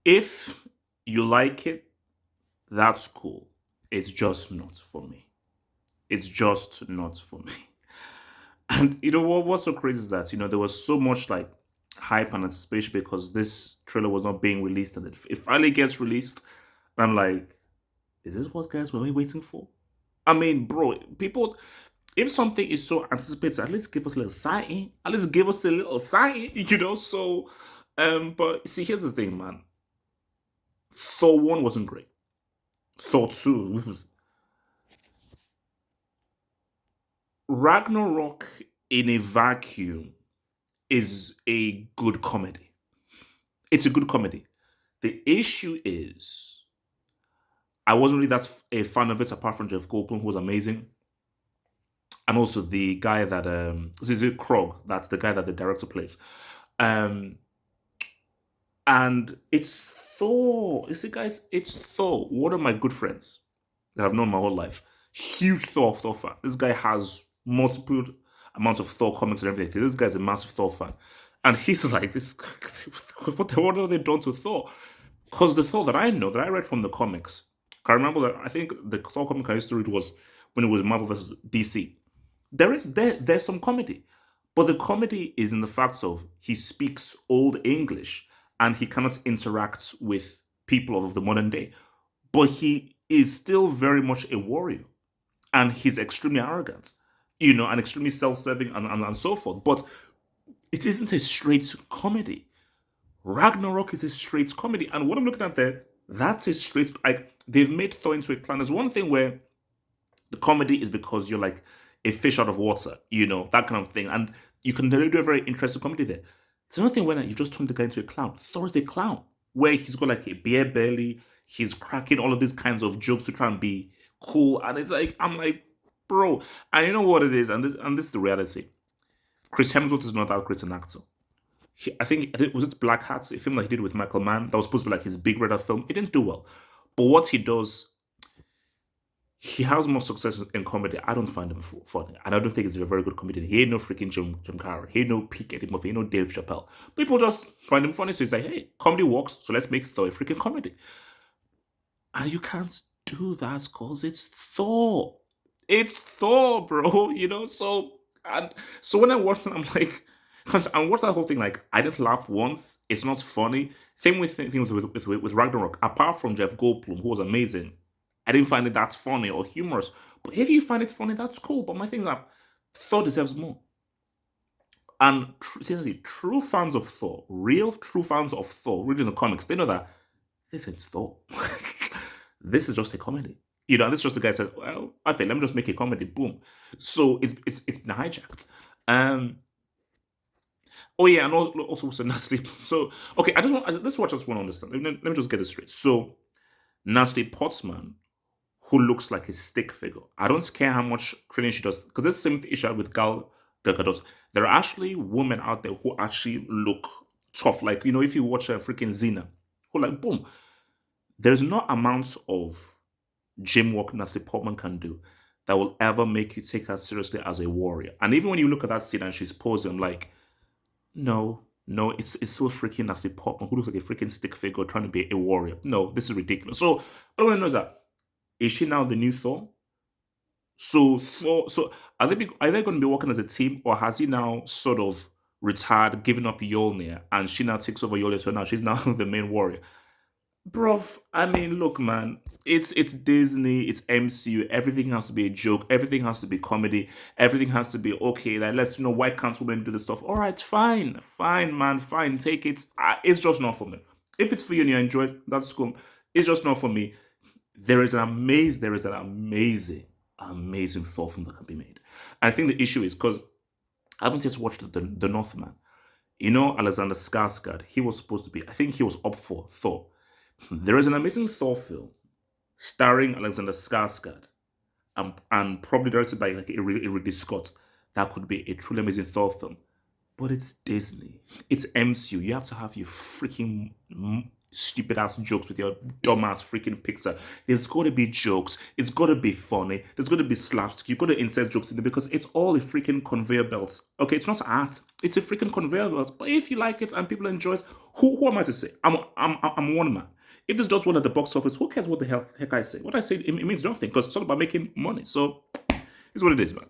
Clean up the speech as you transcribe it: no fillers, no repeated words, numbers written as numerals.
If you like it, that's cool. It's just not for me. It's just not for me. And you know what's so crazy is that there was so much like hype and anticipation because this trailer was not being released, and it finally gets released. And I'm like, is this what guys were waiting for? I mean, bro, people, if something is so anticipated, at least give us a little sign. At least give us a little sign, So, but see, here's the thing, man. Thor 1 wasn't great. Thor 2, Ragnarok in a vacuum is a good comedy. It's a good comedy. The issue is, I wasn't really that a fan of it apart from Jeff Goldblum, who was amazing. And also the guy that is it Krog, that's the guy that the director plays. Um and it's Thor. You see, guys, it's Thor. One of my good friends that I've known my whole life. Huge Thor fan. This guy has multiple amounts of Thor comics and everything. This guy's a massive Thor fan. And he's like, this what have they done to Thor? Because the Thor that I know, that I read from the comics, I remember that I think the Thor comic I used to read was when it was Marvel versus DC. There's some comedy, but the comedy is in the fact of he speaks old English and he cannot interact with people of the modern day, but he is still very much a warrior and he's extremely arrogant, and extremely self-serving and so forth. But it isn't a straight comedy. Ragnarok is a straight comedy, and what I'm looking at there, that's a straight. Like they've made Thor into a clown. There's one thing where the comedy is because you're like a fish out of water, that kind of thing. And you can do a very interesting comedy there. There's another thing when you just turn the guy into a clown. Thor is a clown, where he's got like a beer belly, he's cracking all of these kinds of jokes to try and be cool. And it's like, I'm like, bro, and you know what it is, and this is the reality. Chris Hemsworth is not that great an actor. I think was it Black Hat, a film that he did with Michael Mann that was supposed to be like his big redder film. It didn't do well. But what he does, he has more success in comedy. I don't find him funny, and I don't think he's a very good comedian. He ain't no freaking Jim Carrey. He ain't no Peak Eddie Murphy. He ain't no Dave Chappelle. People just find him funny, so he's like, hey, comedy works, so let's make Thor a freaking comedy. And you can't do that because it's Thor. It's Thor, bro. So when I watched it, I'm like, because I watched that whole thing, like I didn't laugh once. It's not funny. Same with things with Ragnarok. Apart from Jeff Goldblum, who was amazing, I didn't find it that funny or humorous. But if you find it funny, that's cool. But my thing is that Thor deserves more. And seriously, true fans of Thor, real true fans of Thor, reading the comics, they know that this is Thor. This is just a comedy. And this is just the guy said, well, okay, let me just make a comedy. Boom. So it's been hijacked. Um, oh yeah, and also so Natalie. So okay, this is what I just want to understand. Let me just get this straight. So Natalie Portman, who looks like a stick figure. I don't care how much training she does, because this same issue with Gal Gadot. There are actually women out there who actually look tough. Like if you watch a freaking Xena, who like boom, there's no amount of gym work Natalie Portman can do that will ever make you take her seriously as a warrior. And even when you look at that scene and she's posing, I'm like, no, no, it's so freaking Natalie Portman who looks like a freaking stick figure trying to be a warrior. No, this is ridiculous. So what I want to know is that, is she now the new Thor? So are they going to be working as a team, or has he now sort of retired, given up Yolnir, and she now takes over Yolnir? So now she's now the main warrior. Bro, I mean, look, man, it's Disney, it's MCU. Everything has to be a joke. Everything has to be comedy. Everything has to be okay. Like, let's why can't women do this stuff? All right, fine, fine, man, fine. Take it. It's just not for me. If it's for you and you enjoy it, that's cool. It's just not for me. There is an amazing Thor film that can be made. I think the issue is because I haven't yet watched the Northman. Alexander Skarsgård. He was supposed to be. I think he was up for Thor. There is an amazing Thor film starring Alexander Skarsgård and probably directed by like a Ridley Scott. That could be a truly amazing Thor film. But it's Disney. It's MCU. You have to have your freaking stupid ass jokes with your dumb ass freaking Pixar. There's got to be jokes. It's got to be funny. There's got to be slapstick. You've got to insert jokes in there because it's all a freaking conveyor belt. Okay, it's not art. It's a freaking conveyor belt. But if you like it and people enjoy it, who am I to say? I'm one man. If this does one at the box office, who cares what the heck I say? What I say, it means nothing because it's all about making money. So it's what it is, man.